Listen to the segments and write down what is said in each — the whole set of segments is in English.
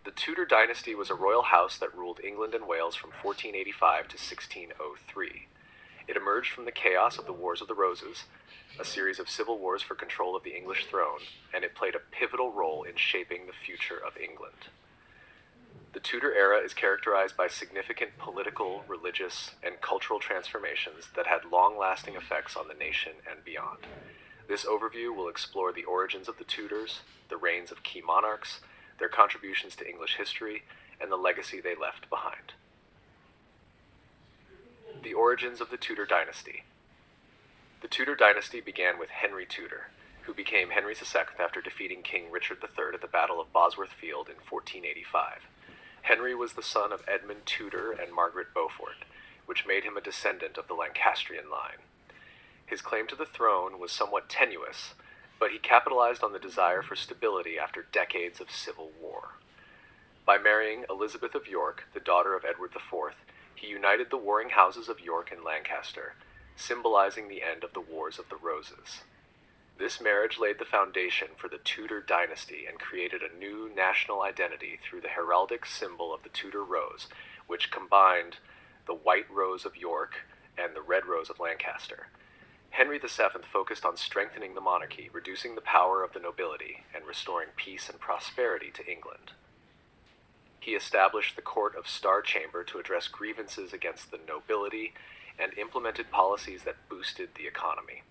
The Tudor dynasty was a royal house that ruled England and Wales from 1485 to 1603. It emerged from the chaos of the Wars of the Roses, a series of civil wars for control of the English throne, and it played a pivotal role in shaping the future of England. The Tudor era is characterized by significant political, religious, and cultural transformations that had long-lasting effects on the nation and beyond. This overview will explore the origins of the Tudors, the reigns of key monarchs, their contributions to English history, and the legacy they left behind. The origins of the Tudor dynasty. The Tudor dynasty began with Henry Tudor, who became Henry II after defeating King Richard III at the Battle of Bosworth Field in 1485. Henry was the son of Edmund Tudor and Margaret Beaufort, which made him a descendant of the Lancastrian line. His claim to the throne was somewhat tenuous, but he capitalized on the desire for stability after decades of civil war. By marrying Elizabeth of York, the daughter of Edward IV, he united the warring houses of York and Lancaster, symbolizing the end of the Wars of the Roses. This marriage laid the foundation for the Tudor dynasty and created a new national identity through the heraldic symbol of the Tudor rose, which combined the white rose of York and the red rose of Lancaster. Henry VII focused on strengthening the monarchy, reducing the power of the nobility, and restoring peace and prosperity to England. He established the Court of Star Chamber to address grievances against the nobility and implemented policies that boosted the economy.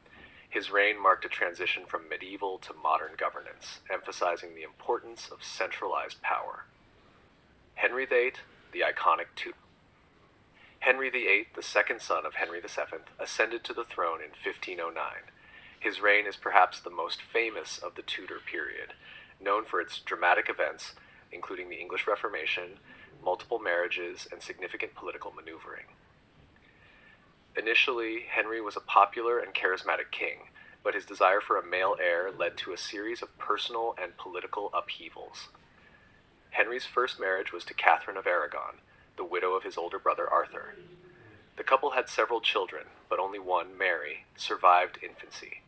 His reign marked a transition from medieval to modern governance, emphasizing the importance of centralized power. Henry VIII, the iconic Tudor. Henry VIII, the second son of Henry VII, ascended to the throne in 1509. His reign is perhaps the most famous of the Tudor period, known for its dramatic events, including the English Reformation, multiple marriages, and significant political maneuvering. Initially, Henry was a popular and charismatic king, but his desire for a male heir led to a series of personal and political upheavals. Henry's first marriage was to Catherine of Aragon, the widow of his older brother Arthur. The couple had several children, but only one, Mary, survived infancy.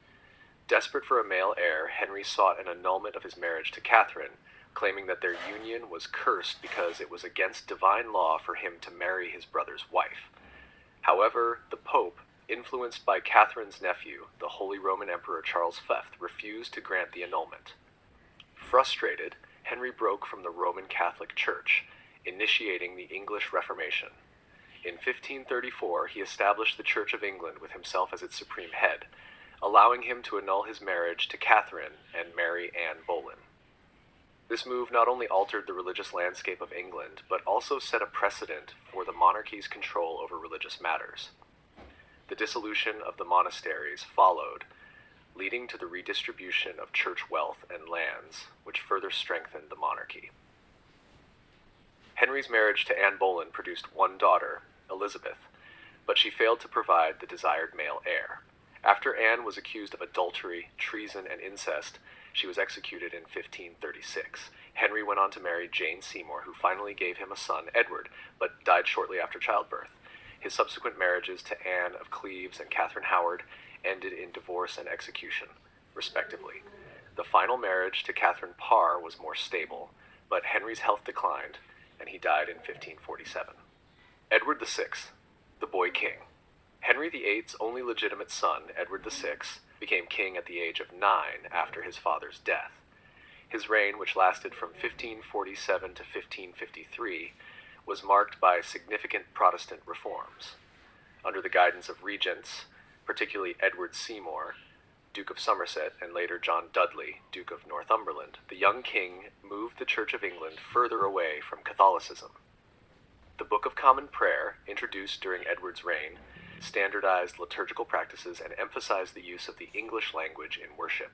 Desperate for a male heir, Henry sought an annulment of his marriage to Catherine, claiming that their union was cursed because it was against divine law for him to marry his brother's wife. However, the Pope, influenced by Catherine's nephew, the Holy Roman Emperor Charles V, refused to grant the annulment. Frustrated, Henry broke from the Roman Catholic Church, initiating the English Reformation. In 1534, he established the Church of England with himself as its supreme head, allowing him to annul his marriage to Catherine and marry Anne Boleyn. This move not only altered the religious landscape of England, but also set a precedent for the monarchy's control over religious matters. The dissolution of the monasteries followed, leading to the redistribution of church wealth and lands, which further strengthened the monarchy. Henry's marriage to Anne Boleyn produced one daughter, Elizabeth, but she failed to provide the desired male heir. After Anne was accused of adultery, treason, and incest, she was executed in 1536. Henry went on to marry Jane Seymour, who finally gave him a son, Edward, but died shortly after childbirth. His subsequent marriages to Anne of Cleves and Catherine Howard ended in divorce and execution, respectively. The final marriage to Catherine Parr was more stable, but Henry's health declined, and he died in 1547. Edward VI, the Boy King. Henry VIII's only legitimate son, Edward VI, became king at the age of 9 after his father's death. His reign, which lasted from 1547 to 1553, was marked by significant Protestant reforms. Under the guidance of regents, particularly Edward Seymour, Duke of Somerset, and later John Dudley, Duke of Northumberland, the young king moved the Church of England further away from Catholicism. The Book of Common Prayer, introduced during Edward's reign, standardized liturgical practices and emphasized the use of the English language in worship.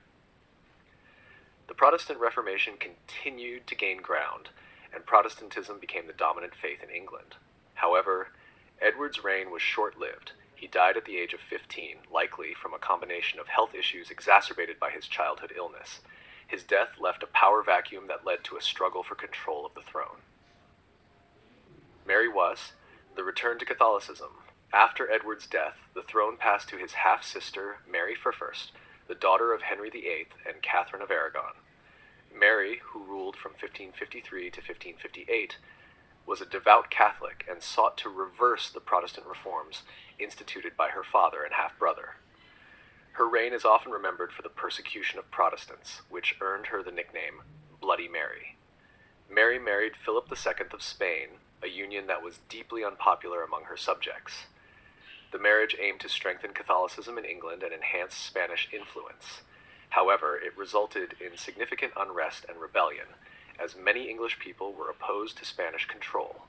The Protestant Reformation continued to gain ground, and Protestantism became the dominant faith in England. However, Edward's reign was short-lived. He died at the age of 15, likely from a combination of health issues exacerbated by his childhood illness. His death left a power vacuum that led to a struggle for control of the throne. Mary was the return to Catholicism. After Edward's death, the throne passed to his half-sister, Mary I, the daughter of Henry VIII and Catherine of Aragon. Mary, who ruled from 1553 to 1558, was a devout Catholic and sought to reverse the Protestant reforms instituted by her father and half-brother. Her reign is often remembered for the persecution of Protestants, which earned her the nickname Bloody Mary. Mary married Philip II of Spain, a union that was deeply unpopular among her subjects. The marriage aimed to strengthen Catholicism in England and enhance Spanish influence. However, it resulted in significant unrest and rebellion, as many English people were opposed to Spanish control.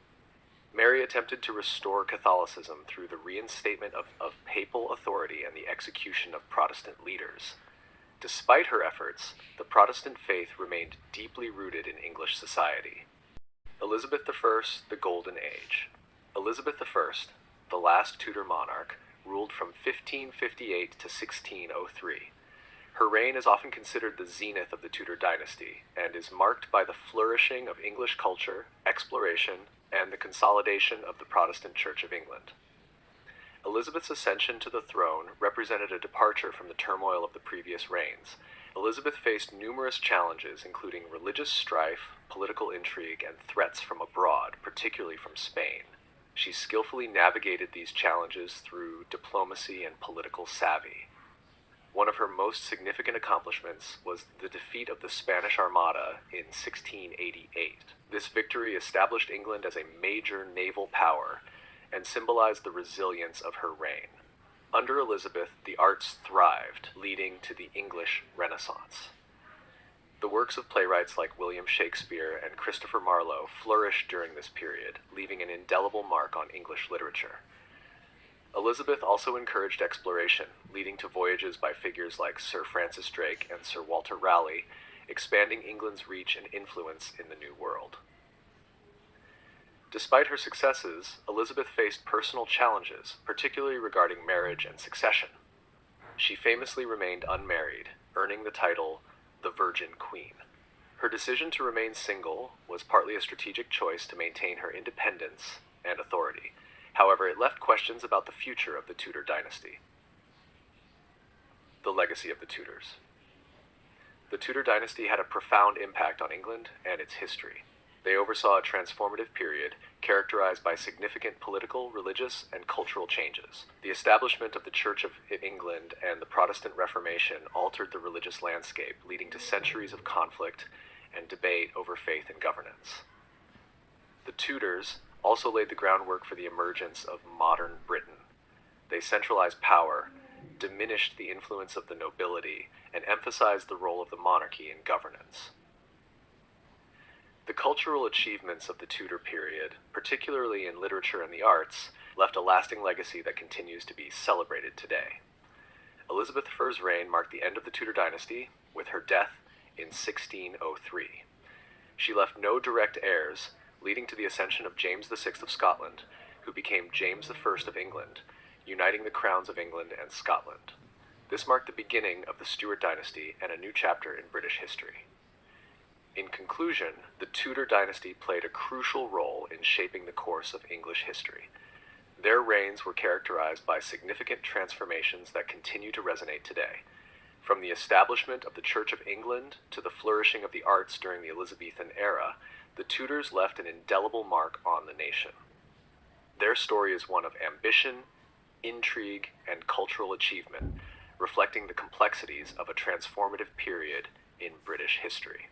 Mary attempted to restore Catholicism through the reinstatement of papal authority and the execution of Protestant leaders. Despite her efforts, the Protestant faith remained deeply rooted in English society. Elizabeth I, the Golden Age. Elizabeth I, the last Tudor monarch, ruled from 1558 to 1603. Her reign is often considered the zenith of the Tudor dynasty, and is marked by the flourishing of English culture, exploration, and the consolidation of the Protestant Church of England. Elizabeth's ascension to the throne represented a departure from the turmoil of the previous reigns. Elizabeth faced numerous challenges, including religious strife, political intrigue, and threats from abroad, particularly from Spain. She skillfully navigated these challenges through diplomacy and political savvy. One of her most significant accomplishments was the defeat of the Spanish Armada in 1688. This victory established England as a major naval power and symbolized the resilience of her reign. Under Elizabeth, the arts thrived, leading to the English Renaissance. The works of playwrights like William Shakespeare and Christopher Marlowe flourished during this period, leaving an indelible mark on English literature. Elizabeth also encouraged exploration, leading to voyages by figures like Sir Francis Drake and Sir Walter Raleigh, expanding England's reach and influence in the New World. Despite her successes, Elizabeth faced personal challenges, particularly regarding marriage and succession. She famously remained unmarried, earning the title the Virgin Queen. Her decision to remain single was partly a strategic choice to maintain her independence and authority. However, it left questions about the future of the Tudor dynasty. The legacy of the Tudors. The Tudor dynasty had a profound impact on England and its history. They oversaw a transformative period characterized by significant political, religious, and cultural changes. The establishment of the Church of England and the Protestant Reformation altered the religious landscape, leading to centuries of conflict and debate over faith and governance. The Tudors also laid the groundwork for the emergence of modern Britain. They centralized power, diminished the influence of the nobility, and emphasized the role of the monarchy in governance. The cultural achievements of the Tudor period, particularly in literature and the arts, left a lasting legacy that continues to be celebrated today. Elizabeth I's reign marked the end of the Tudor dynasty, with her death in 1603. She left no direct heirs, leading to the ascension of James VI of Scotland, who became James I of England, uniting the crowns of England and Scotland. This marked the beginning of the Stuart dynasty and a new chapter in British history. In conclusion, the Tudor dynasty played a crucial role in shaping the course of English history. Their reigns were characterized by significant transformations that continue to resonate today. From the establishment of the Church of England to the flourishing of the arts during the Elizabethan era, the Tudors left an indelible mark on the nation. Their story is one of ambition, intrigue, and cultural achievement, reflecting the complexities of a transformative period in British history.